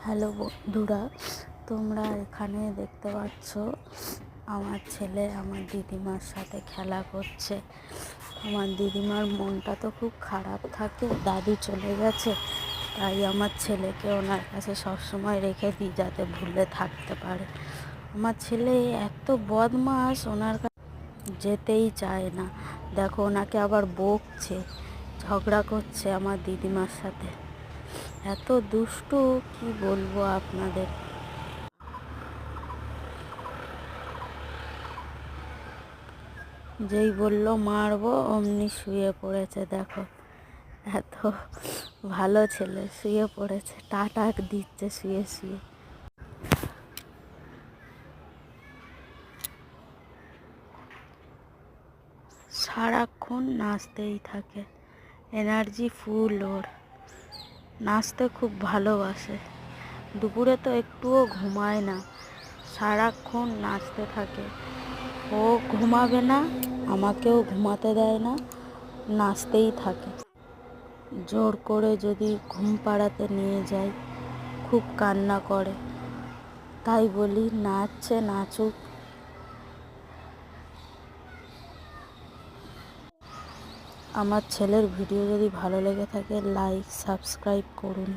Hello বন্ধুরা, তোমরা এখানে দেখতে পাচ্ছ আমার ছেলে আমার দিদিমার সাথে খেলা করছে। আমার দিদিমার মনটা তো খুব খারাপ থাকে, দাদু চলে গেছে, তাই আমার ছেলেকে ওনার কাছে সবসময় রেখে দিই যাতে ভুলে থাকতে পারে। আমার ছেলে এত বদমাস, ওনার কাছে যেতেই চায় না। দেখো, ওনাকে আবার বকছে, ঝগড়া করছে আমার দিদিমার সাথে। এত দুষ্টু, কি বলবো আপনাদের। যেই বললো মারবো অমনি শুয়ে পড়েছে। দেখো, এত ভালো ছেলে, শুয়ে পড়েছে, টাটা দিচ্ছে শুয়ে শুয়ে। সারাক্ষণ নাচতেই থাকে, এনার্জি ফুল ওর, নাচতে খুব ভালোবাসে। দুপুরে তো একটুও ঘুমায় না, সারাক্ষণ নাচতে থাকে। ও ঘুমাবে না, আমাকেও ঘুমাতে দেয় না, নাচতেই থাকে। জোর করে যদি ঘুম পাড়াতে নিয়ে যাই খুব কান্না করে, তাই বলি নাচছে নাচুক। আমার ছেলের ভিডিও যদি ভালো লেগে থাকে লাইক সাবস্ক্রাইব করুন।